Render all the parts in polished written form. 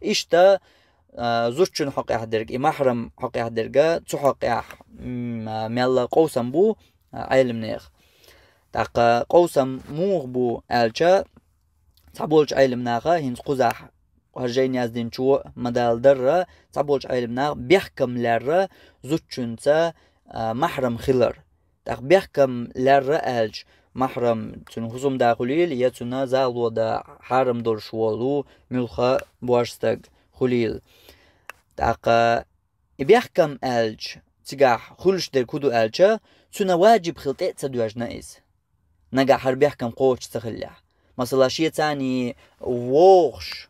إشتا زوجن حق يحدرك محرم حق يحدرك تو حق يح ميلا قوسم بو علم نيخ تاق قوسم موغ بو ألشا تعبولش علم ناخا هنس قزح هرجين يازدين شو مدال درة تعبولش علم ناخ بيحكم لرة زوجنسا محرم خلر تاق بيحكم لرة ألش محرم تون خصوم داخليل يتونا زالو دا حرم دور شوالو ملخا بوارستق خليل تاق بيحكم ألش تجاح خلش در كودو ألشا تونا واجب خلطة تدواج نايز نجا حر بيحكم قوش تخليح مثلا شي تاني ووغش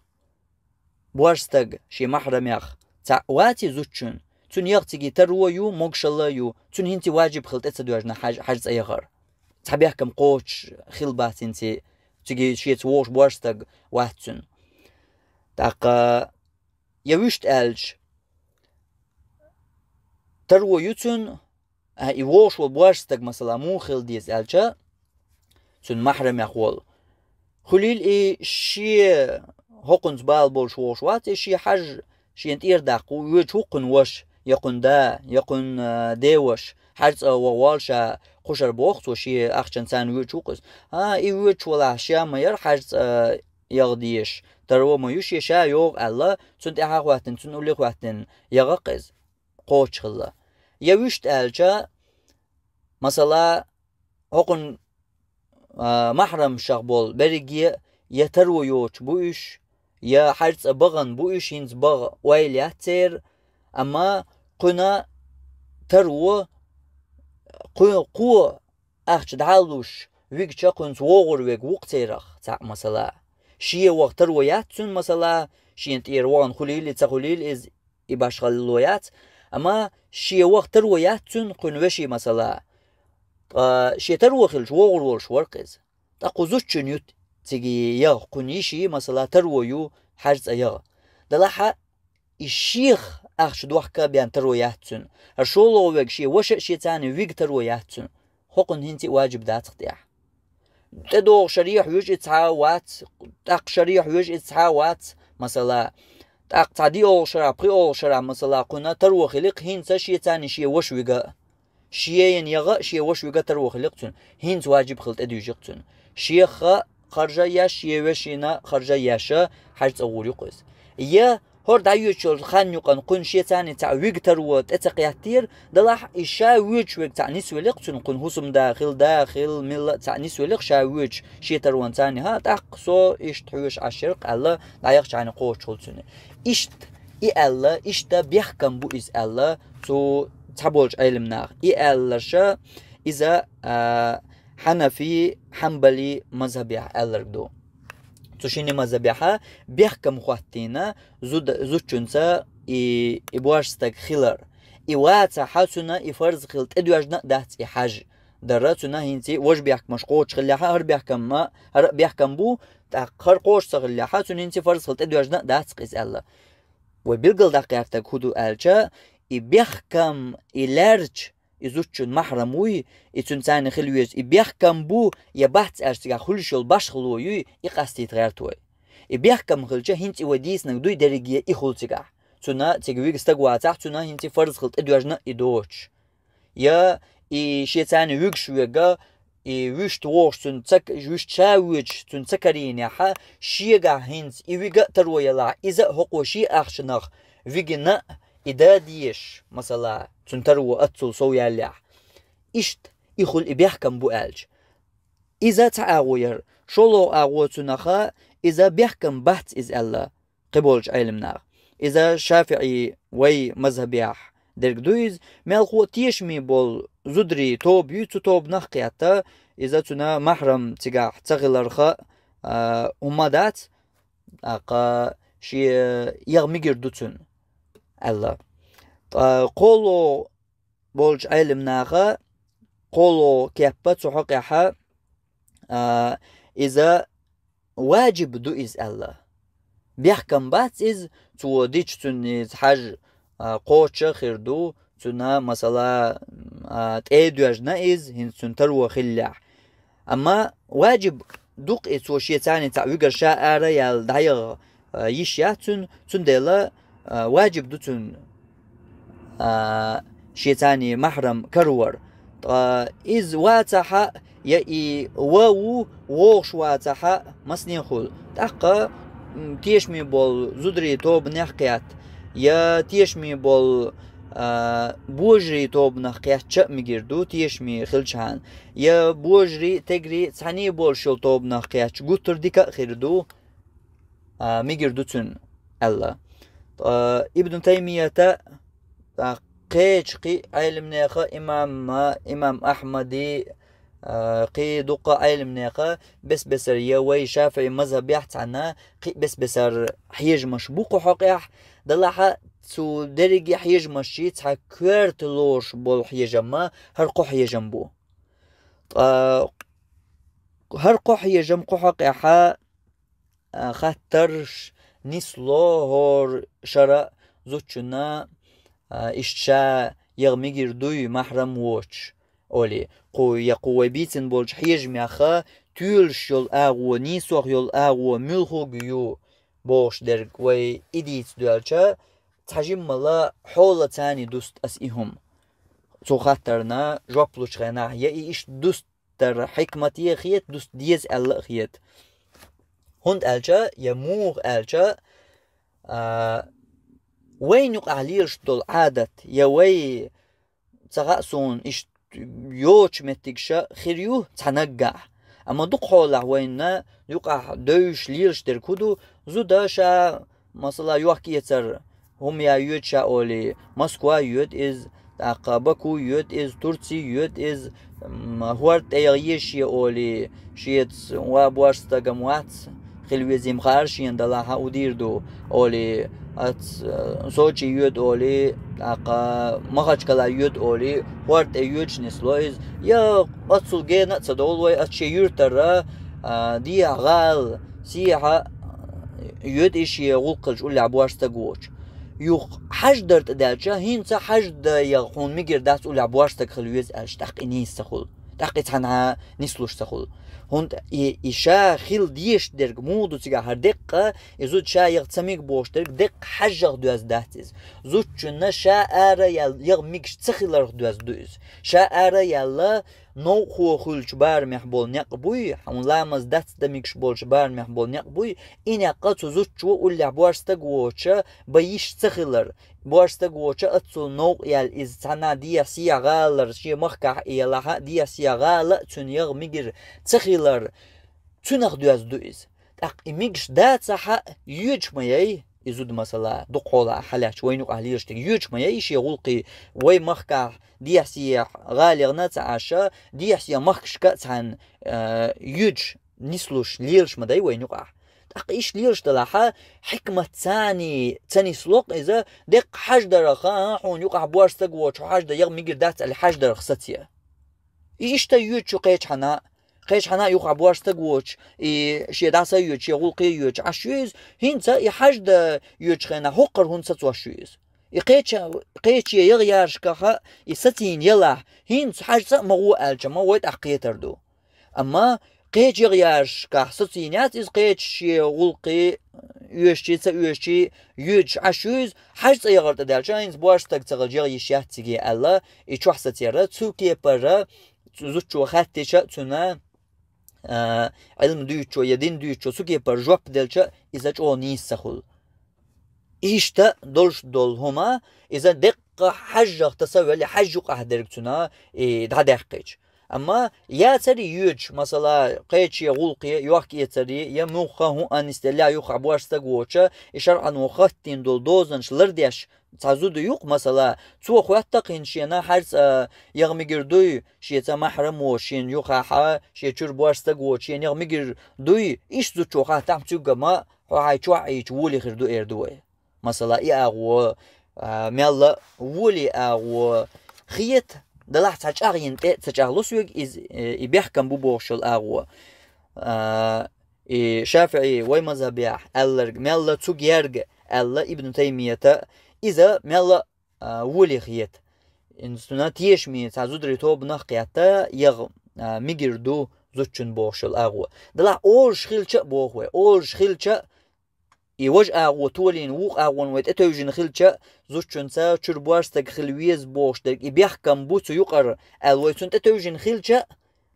بوارستق شي محرم يخ تا واتي زوجن تون يغتيجي ترويو موغشلا يو تون هنتي واجب خلطة تدواجنا حاجة أيغر تحب يحكم قوش خلبات انتي تيجي شي تووش بوارستق واتن تاقا يوشت ألج ترويو تون يووش وبوارستق مثلا مو خل ديز ألجا تون محرم يخول خليل شي هقنز بالبول شوش واتي شي حاج شي انت إرداق ويوش هقن وش يقن دا يقن ديوش حرص ووالشا خوشر بوخت وشي أخشن سان ويوش وقس ويوش ولا شيا ما ير حرص يغديش ترو ما يوش يشا يوغ الله تنت احاق واتن تن اولي واتن يغقز قوش خلا يوشت ألجا مثلا هقن محرم شغبول بريجي يترو يوش بوش يا حرص بغن بوش هنز بغ ويل يحتر أما قنا ترو قو أخش دعالوش ويك شاقنز وغر ويك وقتيرخ تاع مثلا شي وقت ترو ياتون مثلا شي انت إيروان خليل تخليل إز إباش خلويات أما شي وقت ترو ياتون قن وشي مثلا شي ترو خلش وغر ولش ورقز تاقو زوجن يوت تيجي يغ قنيشي مثلا ترو يو حاجز يغ دلاحة الشيخ أخش دوحكا بيان ترو ياتون هرشولو ويك شي وش شي تاني ويك ترو ياتون حقن هنتي واجب دا تقطيع تدوغ شريح يوج اتعاوات تاق شريح يوج اتعاوات مثلا تاق تعدي أول شرع بري أول شرع مثلا قنا ترو خلق هنسا شي تاني شي وش ويقا شيئين يغا شي وش ويقا ترو خلقتون هنس واجب خلط ادو يجقتون شيخ خرجا ياش يوشينا خرجا ياشا حاجة أول يقوز يا هور دايو شول خان يقن قن شي تاني تاع ويق تروت اتقياتير دلاح إشا ويج ويق تاع نسوي لقتون قن هسم داخل ملة تاع نسوي لق شا ويج شي تروان تاني ها تاق سو إش تحوش عشرق الله لا يخش عن قوة شولتون إشت الله إشتا بيحكم بو إز الله تو تحبولش علمنا الله شا إذا حنفي حنبلي مذهبي ألردو تشيني مذهبيها بيحكم خواتينا زوجنسا إبواشستك خلر إواتا حاسونا إفرز خلط إدواجنا دهت إحاج دراتونا هنتي وش بيحكمش قوش خليها هر بيحكم بو تاقر قوش سغليها حاسونا هنتي فرز خلط إدواجنا دهت قيس ألا وبيلقل دقيقتك هدو ألجا بيحكم إلارج إزوجن محرموي إتون تاني خلويز بيحكم بو يبحث أرسيقا خلشول باش خلويوي إقاستي تغيرتوي بيحكم خلجا هنتي وديس نقدوي دريقية إخلتيقا تونا تيقويق استقواتاح تونا هنتي فرز خلط إدواجنا إدوش يا شي تاني ويقشويقا ويش توغش تون تك ويش تشاويج تون تكرين يحا شيقا هنت ويقا تروي لا إذا هقو شي أخشناخ ويقنا إذا ديش مثلا تنترو أتصل صويا اللح إشت إخل بيحكم بو ألج إذا تعاوير شلو أغوتناخا إذا بيحكم بحث إز الله قبولج علمنا إذا شافعي وي مذهبيح درك دويز مالخو تيشمي بول زدري توب يوتو توب نخياتا إذا تنا محرم تقاح تغلرخا أمادات أقا شي يغميجر دوتون الله قولو بولج علمناها قولو كيبا تحقيها إذا واجب دو إز الله بيحكم بات إز تو ديش تنيز حاج قوتش خيردو تنا مثلا تأيدو أجنا إز هن تنترو خلاح أما واجب دوق إز وشي تاني تعويقر شاعر يال دايغ يشياتون تون ديلا واجب دوتون شيطاني محرم كرور إز واتحا يا واو ووش واتحا مسنيخول تحقا تيشمي بول زدري توب نحقيات يا تيشمي بول بوجري توب نحقيات شق مجردو تيشمي خلشان يا بوجري تجري تعني بول شل توب نحقيات قطر ديكا خيردو مجردو تون الله ابن تيمية قي علم ناقة إمام أحمدي قي دقة علم ناقة بس بسر يوي شافعي مذهب يحت عنا قي بس بسر حيج مشبوق حقيح دلها تو درجي حيج مشي تها كورت لوش بول حيجما هرقو حيجم بو هرقو حيجم قو حقيحا خطرش نسلو هور شرع زوجنا إشتشا يغمير دوي محرم ووش أولي يقوي بيتن بولج حيج ميخا تولش يول أغو نيسوخ يول أغو ملخو جيو بوش درق وي إديت دوالشا تحجم ملا حولة تاني دوست أسئهم تو خاطرنا جوبلوش خينا يا إيش دوست در حكمتي خيت دوست ديز ألا خيت هند ألشا يموغ ألشا وين يقع ليش دول عادت يا وي تغاسون إيش يوش متكشا خيريو تنقع أما دق حوله وين يقع دوش ليش دركودو زوداشا مثلا يوحكي يتر هم يا يود شا أولي موسكوا يود إز باكو يود إز تركي يود إز هورت أيغيش يا أولي شيت وابواشتا جموات خلوي زمخار شين دلها وديردو أولي ات سوچي يود أولي مخاج كلا يود أولي هورت أيوج نسلويز يا أتصل جينا تصدولوي أتشير ترى دي غال سيها يود إشي غلقج أولي عبواشتا جوش يوخ حجدرت دالجا هينتا حجد يغون ميجر دات أولي عبواشتا خلويز ألش تحقيني سخول تحقي تحنها نسلوش سخول هند إشا خيل ديش درج مودو تيجا هر دقة يزود شا يغتسميك بوش درج دق حجغ دوز داتيز زود شنا شا آرا يغ ميكش تخيلر دوز دوز شا آرا يلا نو خو خلش بار محبول نقبوي حون لامز دات دميكش بولش بار محبول نقبوي إن يقاتو زود شو أولي عبوارستا قوشا بيش تخيلر بوارستا قوشا أتسو نو يال إز تانا ديا سيا غالر شي مخكح إيالها ديا سيا غالر تون يغ ميجر تخيلر تونغ دوز دوز تاق إميكش دات ساحا يوج مياي يزود مثلا دقولا حلاش وينوق عليرشتك يوج مياي شي غلقي وي مخكح ديا سيا غالر نتعاشا ديا سيا مخشكا تان يوج نسلوش ليرش مداي وينوقع إيش ليش دلها حكمة تاني سلوك إذا دق حجدر خا حون يقع بوارستق وش حجدر يغ ميجر دات على حجدر خستيا إيش تيوت شو قيش حنا يقع بوارستق وش شيء داسا يوت شيء غلقي يوت عشويز هنتا حجدر يوت خنا حقر هنتا توشويز قيش يغيرش كها يستين يلا هنت حاجة مغو الجما ويت أقيتردو أما قيش يغيرش كحسطينات إز قيش يغلقي يوشي يوج عشوز حاجة يغرد دالشاينز بواشتك تغجير يشيات تيجي ألا يشوح ستيرا توكي برا زوجو خاتيشا تونا علم دويتشو يدين دويتشو توكي بر جواب دالشا إذا جو نيسخل إيشتا دولش دول هما إذا دقة حاجة تصور لي حاجة قهدرك تونا ده دقيش أما يا تري يوج مثلا قيتش يغلقي يوحكي يتري يموخه هو أنستلا يوخ عبواش تقوتشا إشار عن وخاتين دول دوزنش لرديش تعزود يوق مثلا تو خواتقين شينا حرس يغميجر دوي شيتا محرم وشين يوخا شيتشور بواش تقوتشين يغميجر دوي إيش زو تشوخا تام تيوغما هاي تشوعي تولي خردو إردوي مثلا إياغو ميلا ولي أغو خيت دلح تشاغين تشاغلوس يوج إز يبيحكم بوبوشل أغو شافعي ومذهبيح ألرج ميلا تجيرج ألا ابن تيمية إذا ميلا ولي خيت إن سنة تيشمي تعزودري توب نخياتا يغ ميجردو زوجن بوشل أغو دلح أول شخيلشة بوخوي أول شخيلشة يوج أغوتولين وق أغون ويت أتوجن خلشة زوجنسا شربوارستك خلويز بوشتك يبيحكم بوتو يقر الويتون أتوجن خلشة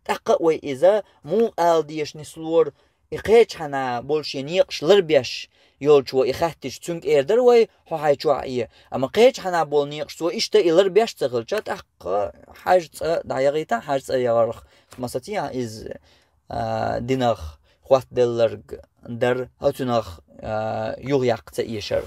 تحقق وي إذا مو ديش نسلور إقيتش حنا بولشين يقش لربيش يولشو إخاتش تونك إردر وي هاي شو عيه أما قيتش حنا بول نيقش سو إشتا إلربيش تخلشة تحقق حاجة دايغيتا حاجة يغرخ مساتيا إز ديناخ خوات دلرج در هاتوناخ يغيق تأيشر